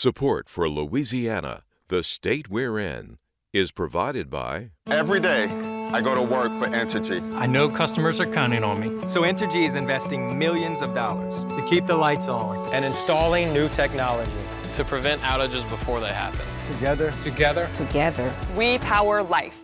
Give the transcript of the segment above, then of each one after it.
Support for Louisiana, the state we're in, is provided by... Every day, I go to work for Entergy. I know customers are counting on me. So Entergy is investing millions of dollars to keep the lights on and installing new technology to prevent outages before they happen. Together, we power life.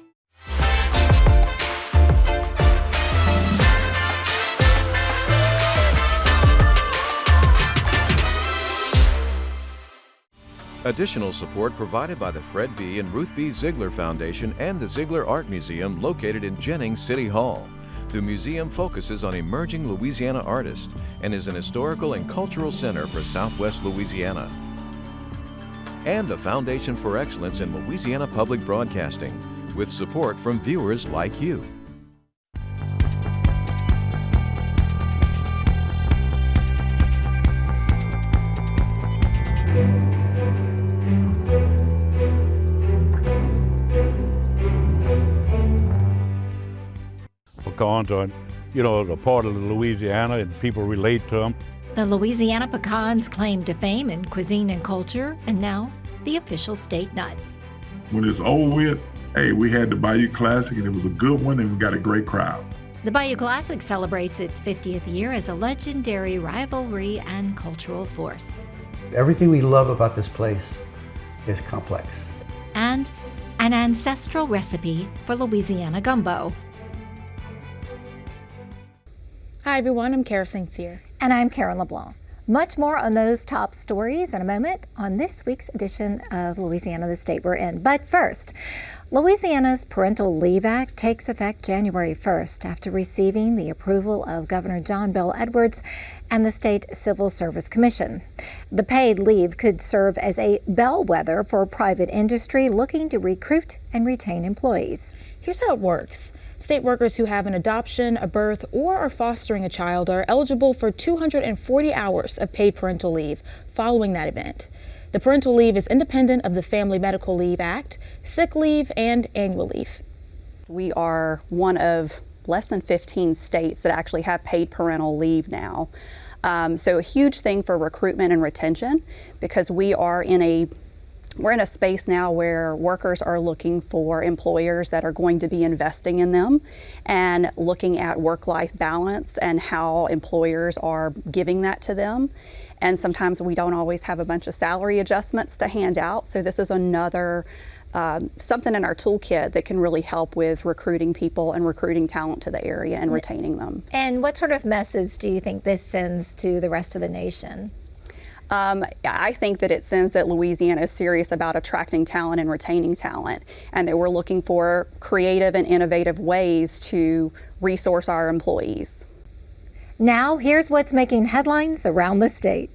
Additional support provided by the Fred B. and Ruth B. Ziegler Foundation and the Ziegler Art Museum located in Jennings City Hall. The museum focuses on emerging Louisiana artists and is an historical and cultural center for Southwest Louisiana. And the Foundation for Excellence in Louisiana Public Broadcasting, with support from viewers like you. Pecans are, a part of Louisiana and people relate to them. The Louisiana pecans claim to fame in cuisine and culture, and now the official state nut. When it's over with, hey, we had the Bayou Classic and it was a good one and we got a great crowd. The Bayou Classic celebrates its 50th year as a legendary rivalry and cultural force. Everything we love about this place is complex. And an ancestral recipe for Louisiana gumbo. Hi everyone, I'm Kara St. Cyr. And I'm Karen LeBlanc. Much more on those top stories in a moment on this week's edition of Louisiana, the state we're in. But first, Louisiana's Parental Leave Act takes effect January 1st after receiving the approval of Governor John Bel Edwards and the State Civil Service Commission. The paid leave could serve as a bellwether for private industry looking to recruit and retain employees. Here's how it works. State workers who have an adoption, a birth, or are fostering a child are eligible for 240 hours of paid parental leave following that event. The parental leave is independent of the Family Medical Leave Act, sick leave, and annual leave. We are one of less than 15 states that actually have paid parental leave now. So a huge thing for recruitment and retention, because we're in a space now where workers are looking for employers that are going to be investing in them and looking at work-life balance and how employers are giving that to them. And sometimes we don't always have a bunch of salary adjustments to hand out. So this is another something in our toolkit that can really help with recruiting people and recruiting talent to the area and retaining them. And what sort of message do you think this sends to the rest of the nation? I think that it sends that Louisiana is serious about attracting talent and retaining talent, and that we're looking for creative and innovative ways to resource our employees. Now, here's what's making headlines around the state.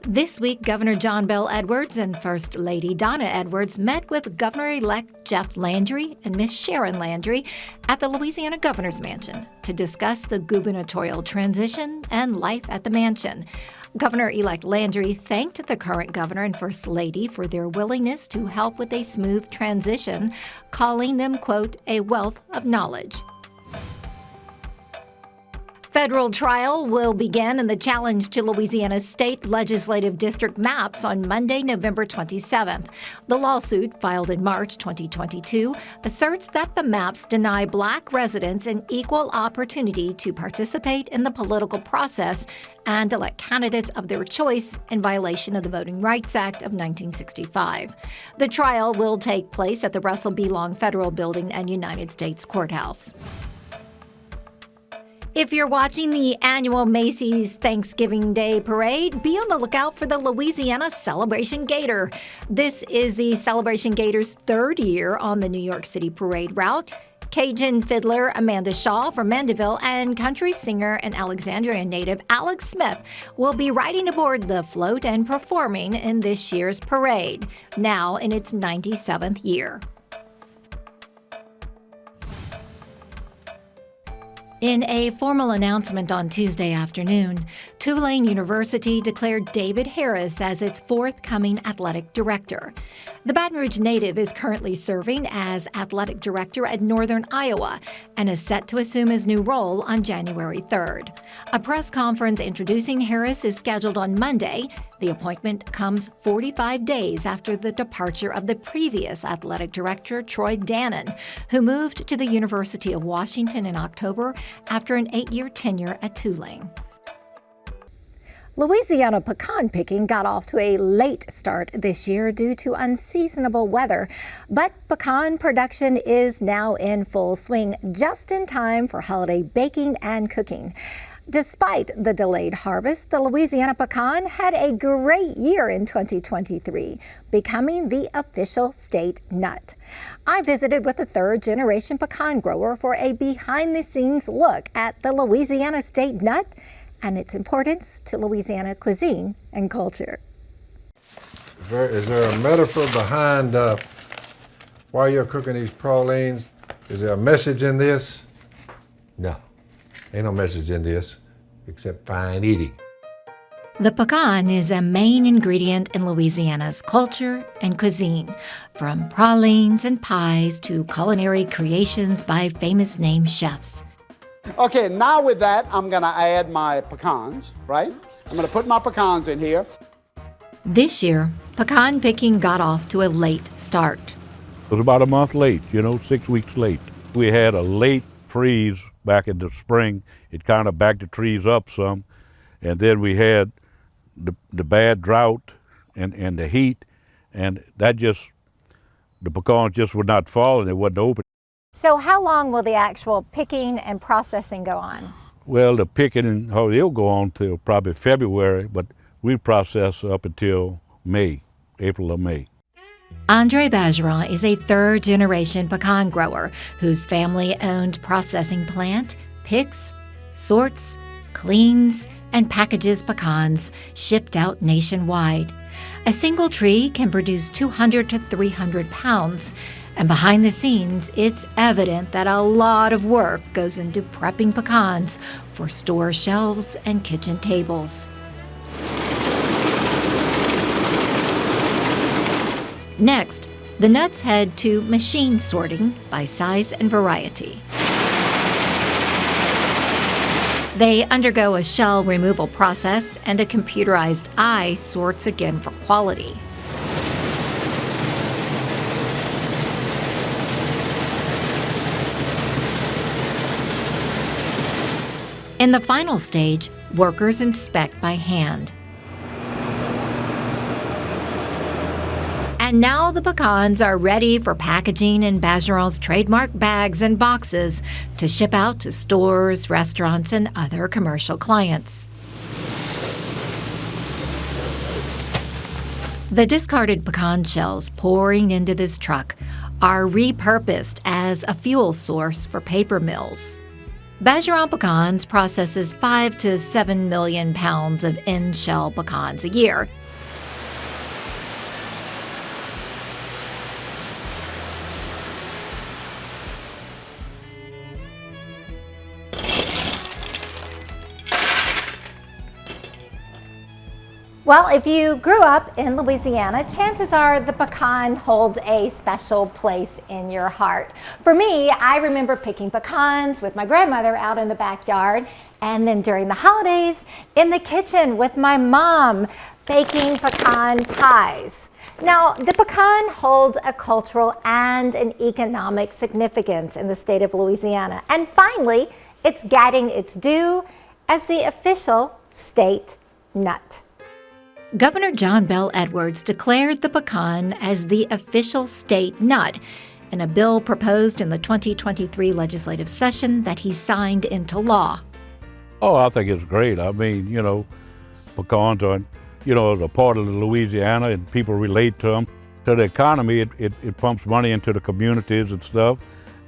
This week, Governor John Bel Edwards and First Lady Donna Edwards met with Governor-elect Jeff Landry and Miss Sharon Landry at the Louisiana Governor's Mansion to discuss the gubernatorial transition and life at the mansion. Governor-elect Landry thanked the current governor and First Lady for their willingness to help with a smooth transition, calling them, quote, a wealth of knowledge. Federal trial will begin in the challenge to Louisiana's state legislative district maps on Monday, November 27th. The lawsuit, filed in March 2022, asserts that the maps deny Black residents an equal opportunity to participate in the political process and elect candidates of their choice in violation of the Voting Rights Act of 1965. The trial will take place at the Russell B. Long Federal Building and United States Courthouse. If you're watching the annual Macy's Thanksgiving Day Parade, be on the lookout for the Louisiana Celebration Gator. This is the Celebration Gator's third year on the New York City parade route. Cajun fiddler Amanda Shaw from Mandeville and country singer and Alexandria native Alex Smith will be riding aboard the float and performing in this year's parade, now in its 97th year. In a formal announcement on Tuesday afternoon, Tulane University declared David Harris as its forthcoming athletic director. The Baton Rouge native is currently serving as athletic director at Northern Iowa and is set to assume his new role on January 3rd. A press conference introducing Harris is scheduled on Monday. The appointment comes 45 days after the departure of the previous athletic director, Troy Dannon, who moved to the University of Washington in October after an 8-year tenure at Tulane. Louisiana pecan picking got off to a late start this year due to unseasonable weather, but pecan production is now in full swing, just in time for holiday baking and cooking. Despite the delayed harvest, the Louisiana pecan had a great year in 2023, becoming the official state nut. I visited with a third-generation pecan grower for a behind-the-scenes look at the Louisiana state nut and its importance to Louisiana cuisine and culture. Is there a metaphor behind why you're cooking these pralines? Is there a message in this? No, ain't no message in this except fine eating. The pecan is a main ingredient in Louisiana's culture and cuisine, from pralines and pies to culinary creations by famous name chefs. Okay, now with that, I'm gonna add my pecans, right? I'm gonna put my pecans in here. This year, pecan picking got off to a late start. It was about a month late, 6 weeks late. We had a late freeze back in the spring. It kind of backed the trees up some. And then we had the bad drought and the heat, and the pecans just would not fall and it wasn't open. So how long will the actual picking and processing go on? Well, the picking, it'll go on till probably February, but we process up until May, April or May. Andre Bergeron is a third-generation pecan grower whose family-owned processing plant picks, sorts, cleans, and packages pecans shipped out nationwide. A single tree can produce 200 to 300 pounds, and behind the scenes, it's evident that a lot of work goes into prepping pecans for store shelves and kitchen tables. Next, the nuts head to machine sorting by size and variety. They undergo a shell removal process, and a computerized eye sorts again for quality. In the final stage, workers inspect by hand. And now the pecans are ready for packaging in Bergeron's trademark bags and boxes to ship out to stores, restaurants, and other commercial clients. The discarded pecan shells pouring into this truck are repurposed as a fuel source for paper mills. Bergeron Pecans processes 5 to 7 million pounds of in-shell pecans a year. Well, if you grew up in Louisiana, chances are the pecan holds a special place in your heart. For me, I remember picking pecans with my grandmother out in the backyard, and then during the holidays in the kitchen with my mom baking pecan pies. Now, the pecan holds a cultural and an economic significance in the state of Louisiana. And finally, it's getting its due as the official state nut. Governor John Bell Edwards declared the pecan as the official state nut in a bill proposed in the 2023 legislative session that he signed into law. Oh, I think it's great. I mean, pecans are, a part of Louisiana, and people relate to them. To the economy, it pumps money into the communities and stuff,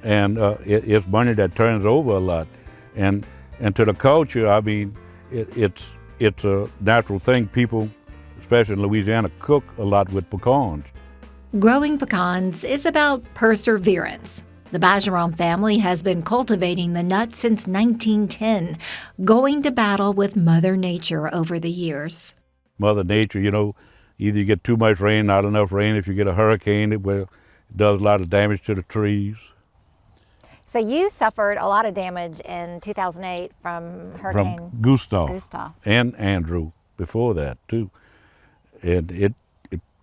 and it's money that turns over a lot. And to the culture, I mean, it's a natural thing. People, especially in Louisiana, cook a lot with pecans. Growing pecans is about perseverance. The Bergeron family has been cultivating the nut since 1910, going to battle with Mother Nature over the years. Mother Nature, either you get too much rain, not enough rain. If you get a hurricane, it does a lot of damage to the trees. So you suffered a lot of damage in 2008 from Hurricane Gustav. Gustav. And Andrew before that, too. and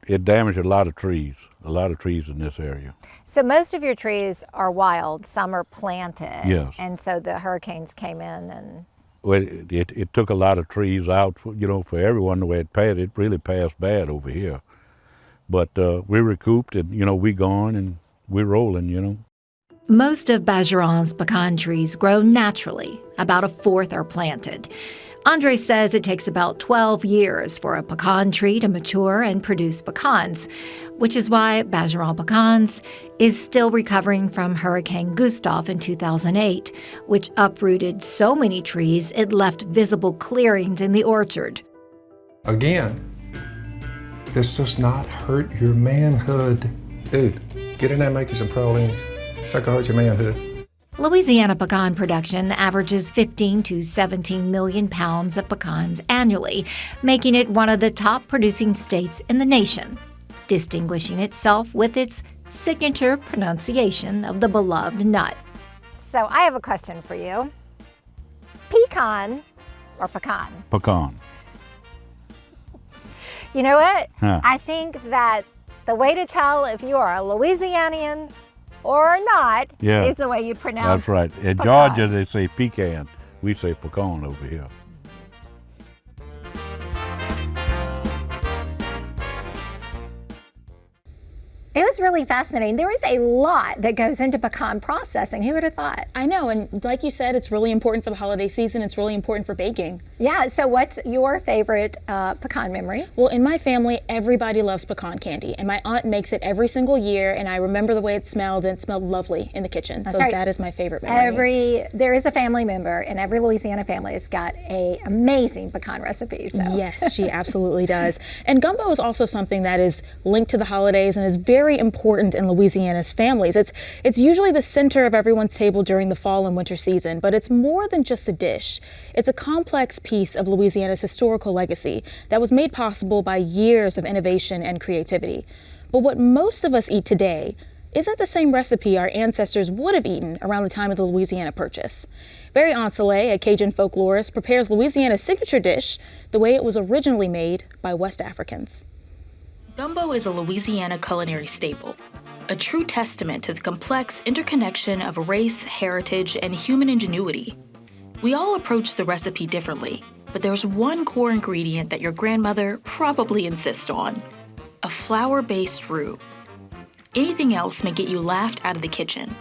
it damaged a lot of trees in this area. So most of your trees are wild, some are planted. Yes. And so the hurricanes came in and... Well, it took a lot of trees out, for everyone the way it passed. It really passed bad over here. But we recouped and, we gone and we're rolling, Most of Bergeron's pecan trees grow naturally. About a fourth are planted. Andre says it takes about 12 years for a pecan tree to mature and produce pecans, which is why Bergeron Pecans is still recovering from Hurricane Gustav in 2008, which uprooted so many trees it left visible clearings in the orchard. Again, this does not hurt your manhood. Dude, get in there and make you some pralines. It's not gonna hurt your manhood. Louisiana pecan production averages 15 to 17 million pounds of pecans annually, making it one of the top producing states in the nation, distinguishing itself with its signature pronunciation of the beloved nut. So I have a question for you. Pecan or pecan? Pecan. You know what? Huh. I think that the way to tell if you are a Louisianian or not is the way you pronounce That's right. In pecan. Georgia, they say pecan. We say pecan over here. It was really fascinating. There is a lot that goes into pecan processing. Who would have thought? I know, and like you said, it's really important for the holiday season. It's really important for baking. Yeah, so what's your favorite pecan memory? Well, in my family, everybody loves pecan candy, and my aunt makes it every single year, and I remember the way it smelled, and it smelled lovely in the kitchen. That's so right. That is my favorite memory. There is a family member, and every Louisiana family has got an amazing pecan recipe. So. Yes, she absolutely does. And gumbo is also something that is linked to the holidays and is very important in Louisiana's families. It's usually the center of everyone's table during the fall and winter season, but it's more than just a dish. It's a complex piece of Louisiana's historical legacy that was made possible by years of innovation and creativity. But what most of us eat today isn't the same recipe our ancestors would have eaten around the time of the Louisiana Purchase. Barry Ancelet, a Cajun folklorist, prepares Louisiana's signature dish the way it was originally made by West Africans. Gumbo is a Louisiana culinary staple, a true testament to the complex interconnection of race, heritage, and human ingenuity. We all approach the recipe differently, but there's one core ingredient that your grandmother probably insists on: a flour-based roux. Anything else may get you laughed out of the kitchen.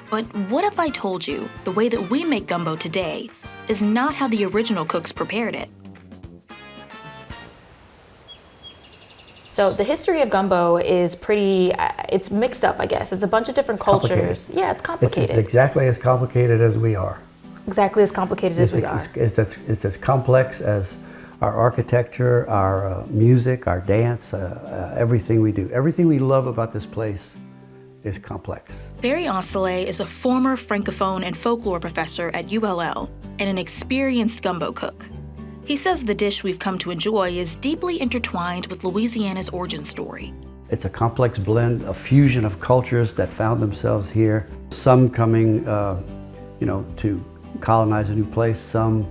But what if I told you the way that we make gumbo today is not how the original cooks prepared it? So the history of gumbo is pretty, it's mixed up, I guess. It's a bunch of different cultures. Yeah, it's complicated. It's exactly as complicated as we are. Exactly as complicated as we are. It's as complex as our architecture, our music, our dance, everything we do. Everything we love about this place is complex. Barry Ancelet is a former Francophone and folklore professor at ULL and an experienced gumbo cook. He says the dish we've come to enjoy is deeply intertwined with Louisiana's origin story. It's a complex blend, a fusion of cultures that found themselves here. Some coming, to colonize a new place, some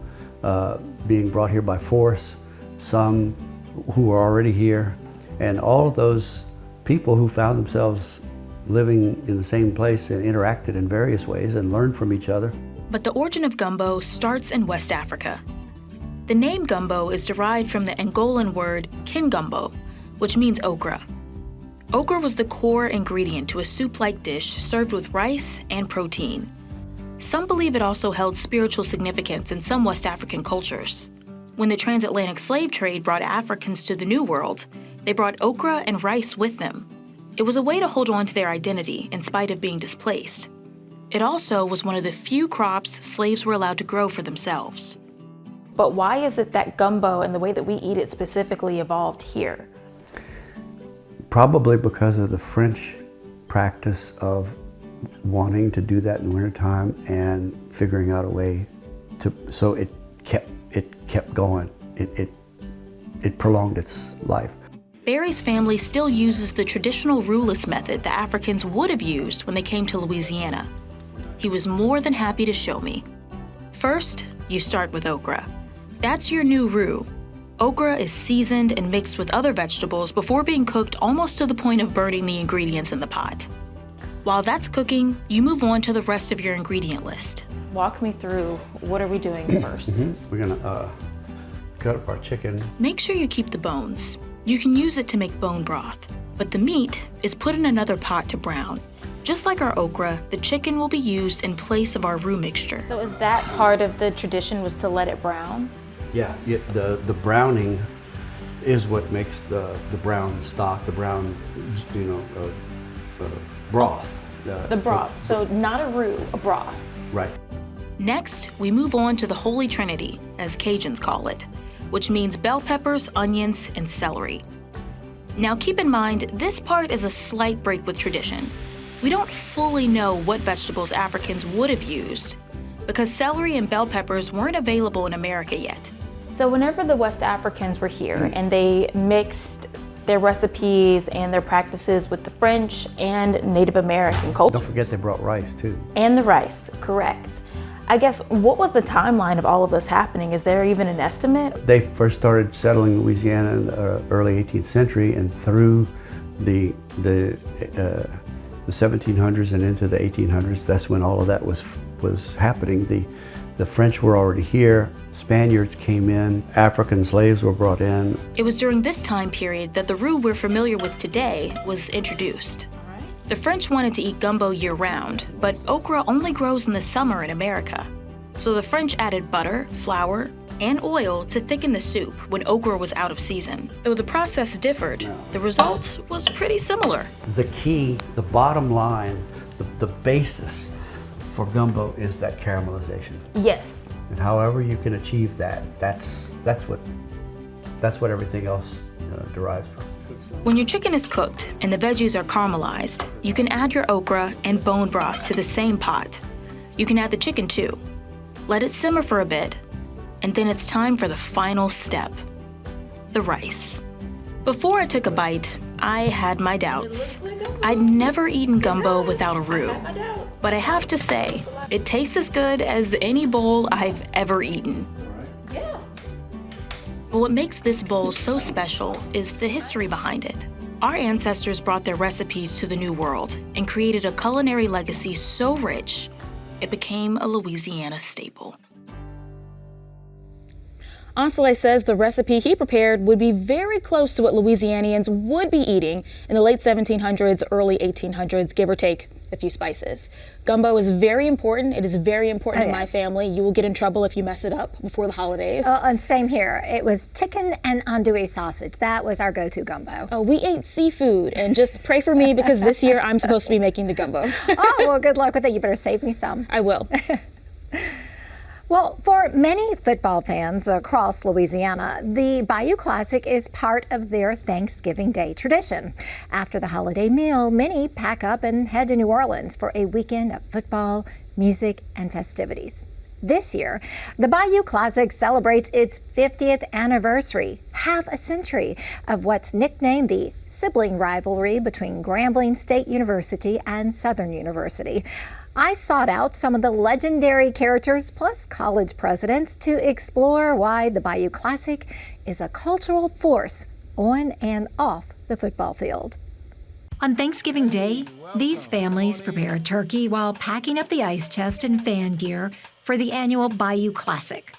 being brought here by force, some who are already here, and all of those people who found themselves living in the same place and interacted in various ways and learned from each other. But the origin of gumbo starts in West Africa. The name gumbo is derived from the Angolan word kingumbo, which means okra. Okra was the core ingredient to a soup-like dish served with rice and protein. Some believe it also held spiritual significance in some West African cultures. When the transatlantic slave trade brought Africans to the New World, they brought okra and rice with them. It was a way to hold on to their identity in spite of being displaced. It also was one of the few crops slaves were allowed to grow for themselves. But why is it that gumbo and the way that we eat it specifically evolved here? Probably because of the French practice of wanting to do that in wintertime and figuring out a way to, so it kept going. It prolonged its life. Barry's family still uses the traditional roux-less method the Africans would have used when they came to Louisiana. He was more than happy to show me. First, you start with okra. That's your new roux. Okra is seasoned and mixed with other vegetables before being cooked almost to the point of burning the ingredients in the pot. While that's cooking, you move on to the rest of your ingredient list. Walk me through, what are we doing first? We're gonna cut up our chicken. Make sure you keep the bones. You can use it to make bone broth, but the meat is put in another pot to brown. Just like our okra, the chicken will be used in place of our roux mixture. So is that part of the tradition, was to let it brown? Yeah, the browning is what makes the brown stock, the brown, broth. The broth, so not a roux, a broth. Right. Next, we move on to the Holy Trinity, as Cajuns call it, which means bell peppers, onions, and celery. Now keep in mind, this part is a slight break with tradition. We don't fully know what vegetables Africans would have used, because celery and bell peppers weren't available in America yet. So whenever the West Africans were here and they mixed their recipes and their practices with the French and Native American culture. Don't forget they brought rice too. And the rice, correct. I guess, what was the timeline of all of this happening? Is there even an estimate? They first started settling Louisiana in the early 18th century, and through the 1700s and into the 1800s, that's when all of that was happening. The French were already here, Spaniards came in, African slaves were brought in. It was during this time period that the roux we're familiar with today was introduced. The French wanted to eat gumbo year-round, but okra only grows in the summer in America. So the French added butter, flour, and oil to thicken the soup when okra was out of season. Though the process differed, the result was pretty similar. The key, the bottom line, the basis for gumbo is that caramelization. Yes. And however you can achieve that, that's what everything else derives from. When your chicken is cooked and the veggies are caramelized, you can add your okra and bone broth to the same pot. You can add the chicken too. Let it simmer for a bit, and then it's time for the final step, the rice. Before I took a bite, I had my doubts. I'd never eaten gumbo without a roux, but I have to say, it tastes as good as any bowl I've ever eaten. But what makes this bowl so special is the history behind it. Our ancestors brought their recipes to the New World and created a culinary legacy so rich, it became a Louisiana staple. Ancelet says the recipe he prepared would be very close to what Louisianians would be eating in the late 1700s, early 1800s, give or take a few spices. Gumbo is very important. It is very important in my family. You will get in trouble if you mess it up before the holidays. And same here. It was chicken and andouille sausage. That was our go-to gumbo. Oh, we ate seafood, and just pray for me because this year I'm supposed to be making the gumbo. Oh, well, good luck with it. You better save me some. I will. Well, for many football fans across Louisiana, the Bayou Classic is part of their Thanksgiving Day tradition. After the holiday meal, many pack up and head to New Orleans for a weekend of football, music, and festivities. This year, the Bayou Classic celebrates its 50th anniversary, half a century of what's nicknamed the sibling rivalry between Grambling State University and Southern University. I sought out some of the legendary characters plus college presidents to explore why the Bayou Classic is a cultural force on and off the football field. On Thanksgiving Day, these families prepare turkey while packing up the ice chest and fan gear for the annual Bayou Classic.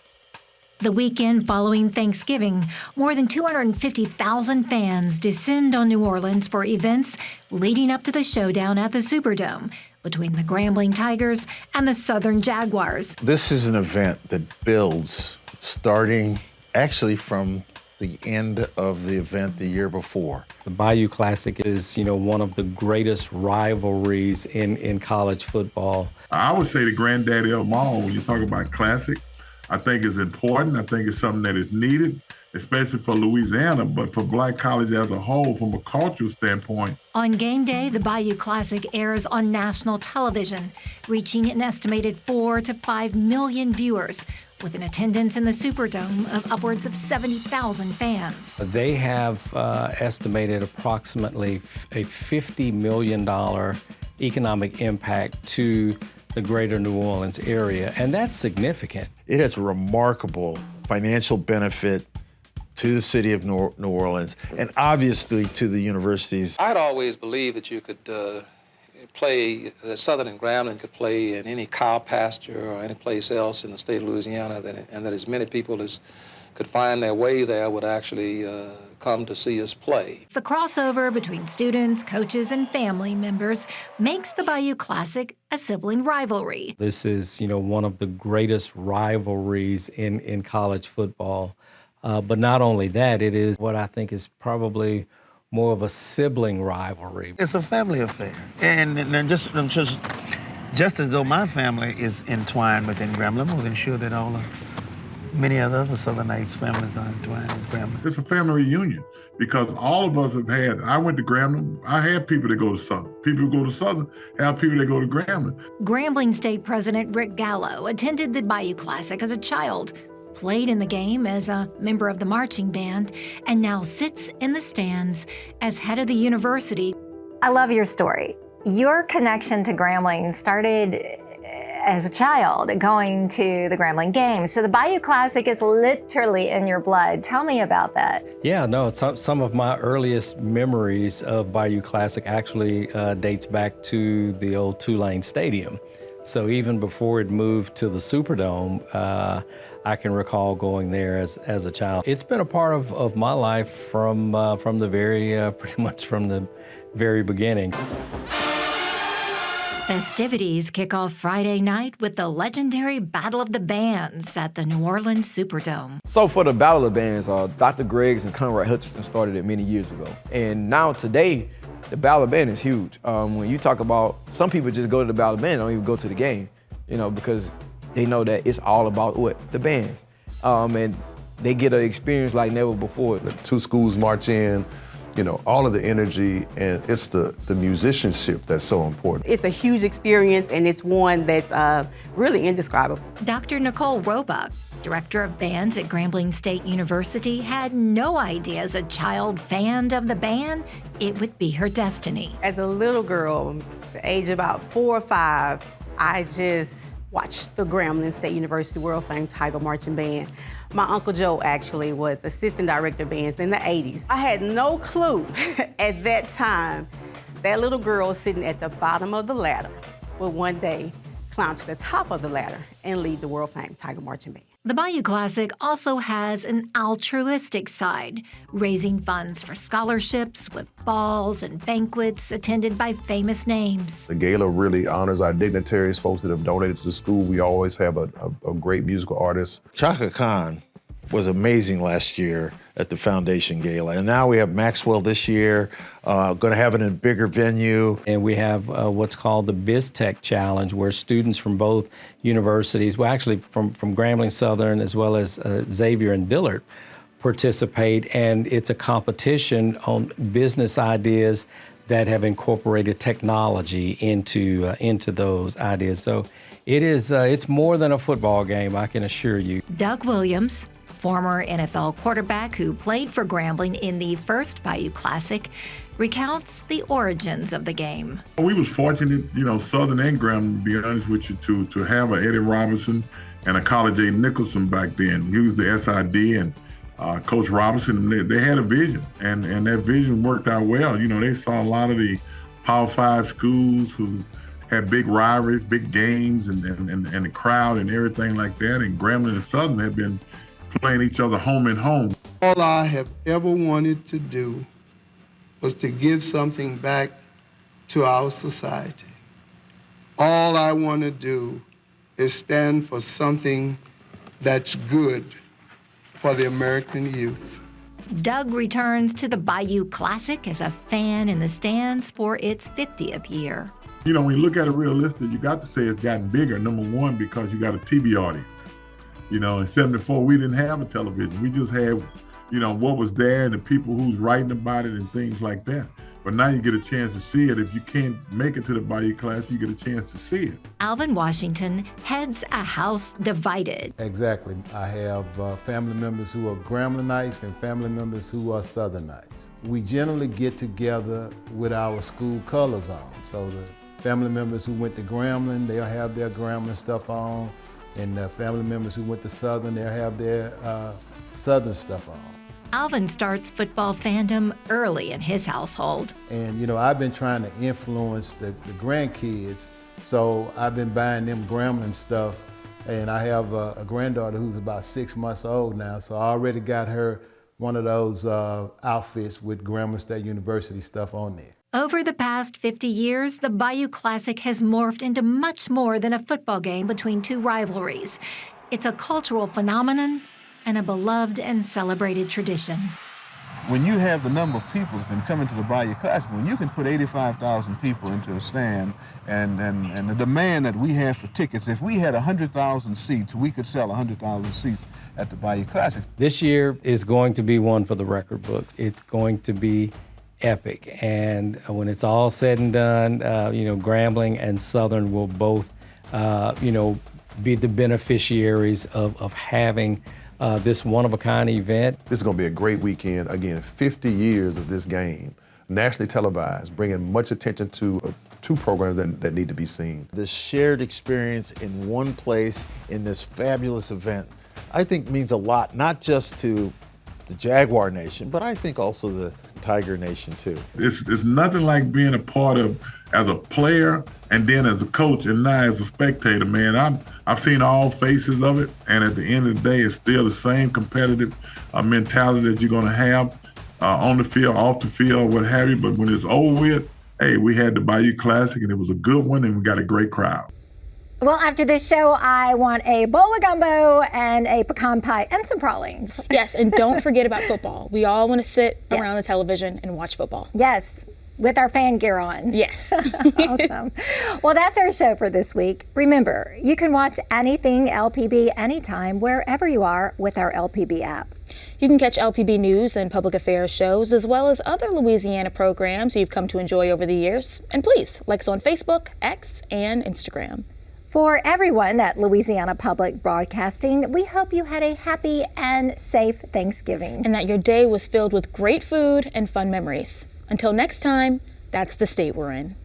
The weekend following Thanksgiving, more than 250,000 fans descend on New Orleans for events leading up to the showdown at the Superdome between the Grambling Tigers and the Southern Jaguars. This is an event that builds starting actually from the end of the event the year before. The Bayou Classic is, one of the greatest rivalries in college football. I would say the granddaddy of them all when you talk about classic. I think it's important. I think it's something that is needed, especially for Louisiana, but for Black college as a whole from a cultural standpoint. On game day, the Bayou Classic airs on national television, reaching an estimated 4 to 5 million viewers, with an attendance in the Superdome of upwards of 70,000 fans. They have estimated approximately a $50 million economic impact to the greater New Orleans area, and that's significant. It has a remarkable financial benefit to the city of New Orleans, and obviously to the universities. I'd always believed that you could play, that Southern and Grambling could play in any cow pasture or any place else in the state of Louisiana, and that as many people as could find their way there would actually come to see us play. The crossover between students, coaches, and family members makes the Bayou Classic a sibling rivalry. This is, one of the greatest rivalries in college football. But not only that, it is what I think is probably more of a sibling rivalry. It's a family affair. And just as though my family is entwined within Grambling, I'm sure that many of the other Southernites' families are entwined with Grambling. It's a family reunion because all of us have had, I went to Grambling, I had people that go to Southern. People who go to Southern have people that go to Grambling. Grambling State President Rick Gallo attended the Bayou Classic as a child, played in the game as a member of the marching band, and now sits in the stands as head of the university. I love your story. Your connection to Grambling started as a child, going to the Grambling games. So the Bayou Classic is literally in your blood. Tell me about that. Yeah, no, some of my earliest memories of Bayou Classic actually dates back to the old Tulane Stadium. So even before it moved to the Superdome, I can recall going there as a child. It's been a part of my life from the pretty much from the very beginning. Festivities kick off Friday night with the legendary Battle of the Bands at the New Orleans Superdome. So for the Battle of the Bands, Dr. Greggs and Conrad Hutchinson started it many years ago. And now today, the Battle of the Band is huge. When you talk about, some people just go to the Battle of the Band, don't even go to the game, because they know that it's all about what? The bands. And they get an experience like never before. The two schools march in, all of the energy, and it's the musicianship that's so important. It's a huge experience, and it's one that's really indescribable. Dr. Nicole Roebuck, director of bands at Grambling State University, had no idea as a child fan of the band, it would be her destiny. As a little girl, the age of about 4 or 5, I just watched the Grambling State University World Famed Tiger Marching Band. My Uncle Joe actually was assistant director of bands in the 80s. I had no clue at that time that little girl sitting at the bottom of the ladder would one day climb to the top of the ladder and lead the world famed Tiger Marching Band. The Bayou Classic also has an altruistic side, raising funds for scholarships with balls and banquets attended by famous names. The gala really honors our dignitaries, folks that have donated to the school. We always have a great musical artist. Chaka Khan was amazing last year at the Foundation Gala. And now we have Maxwell this year, going to have it in a bigger venue. And we have what's called the BizTech Challenge, where students from both universities, well actually from Grambling Southern as well as Xavier and Dillard, participate. And it's a competition on business ideas that have incorporated technology into those ideas. So it's more than a football game, I can assure you. Doug Williams, former NFL quarterback who played for Grambling in the first Bayou Classic, recounts the origins of the game. We was fortunate, Southern and Grambling, to be honest with you, to have an Eddie Robinson and a College A. Nicholson back then. He was the SID, and Coach Robinson, they had a vision, and that vision worked out well. They saw a lot of the Power 5 schools who had big rivalries, big games, and the crowd and everything like that, and Grambling and Southern had been playing each other home and home. All I have ever wanted to do was to give something back to our society. All I want to do is stand for something that's good for the American youth. Doug returns to the Bayou Classic as a fan in the stands for its 50th year. When you look at it realistic, you got to say it's gotten bigger, number one, because you got a TV audience. In 74, we didn't have a television. We just had, what was there and the people who's writing about it and things like that. But now you get a chance to see it. If you can't make it to the Bayou Classic, you get a chance to see it. Alvin Washington heads a house divided. Exactly. I have family members who are Gramblingites and family members who are Southernites. We generally get together with our school colors on. So the family members who went to Grambling, they'll have their Grambling stuff on. And the family members who went to Southern, they'll have their Southern stuff on. Alvin starts football fandom early in his household. And, you know, I've been trying to influence the grandkids, so I've been buying them Grambling stuff. And I have a granddaughter who's about 6 months old now, so I already got her one of those outfits with Grambling State University stuff on there. Over the past 50 years, the Bayou Classic has morphed into much more than a football game between two rivalries. It's a cultural phenomenon and a beloved and celebrated tradition. When you have the number of people that's been coming to the Bayou Classic, when you can put 85,000 people into a stand and the demand that we have for tickets, if we had 100,000 seats, we could sell 100,000 seats at the Bayou Classic. This year is going to be one for the record books. It's going to be epic. And when it's all said and done, you know, Grambling and Southern will both, you know, be the beneficiaries of having this one-of-a-kind event. This is going to be a great weekend. Again, 50 years of this game, nationally televised, bringing much attention to two programs that need to be seen. The shared experience in one place in this fabulous event, I think means a lot, not just to the Jaguar Nation, but I think also the Tiger Nation too. It's nothing like being a part of as a player and then as a coach and now as a spectator, man. I've seen all faces of it, and at the end of the day, it's still the same competitive mentality that you're going to have on the field, off the field, what have you. But when it's over with, hey, we had the Bayou Classic, and it was a good one, and we got a great crowd. Well, after this show, I want a bowl of gumbo and a pecan pie and some pralines. Yes, and don't forget about football. We all want to sit around the television and watch football. Yes, with our fan gear on. Yes. Awesome. Well, that's our show for this week. Remember, you can watch anything LPB anytime, wherever you are, with our LPB app. You can catch LPB news and public affairs shows, as well as other Louisiana programs you've come to enjoy over the years. And please, like us on Facebook, X, and Instagram. For everyone at Louisiana Public Broadcasting, we hope you had a happy and safe Thanksgiving. And that your day was filled with great food and fun memories. Until next time, that's the state we're in.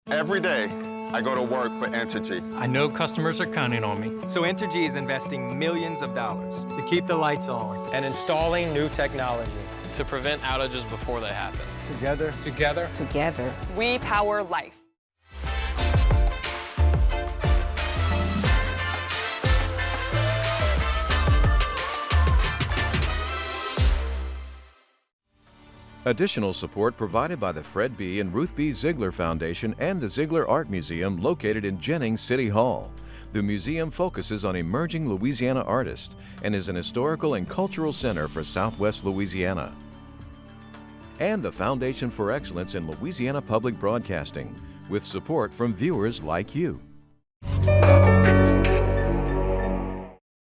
Every day, I go to work for Entergy. I know customers are counting on me. So Entergy is investing millions of dollars to keep the lights on and installing new technology to prevent outages before they happen. Together. Together. Together. We power life. Additional support provided by the Fred B. and Ruth B. Ziegler Foundation and the Ziegler Art Museum located in Jennings City Hall. The museum focuses on emerging Louisiana artists and is an historical and cultural center for Southwest Louisiana. And the Foundation for Excellence in Louisiana Public Broadcasting, with support from viewers like you.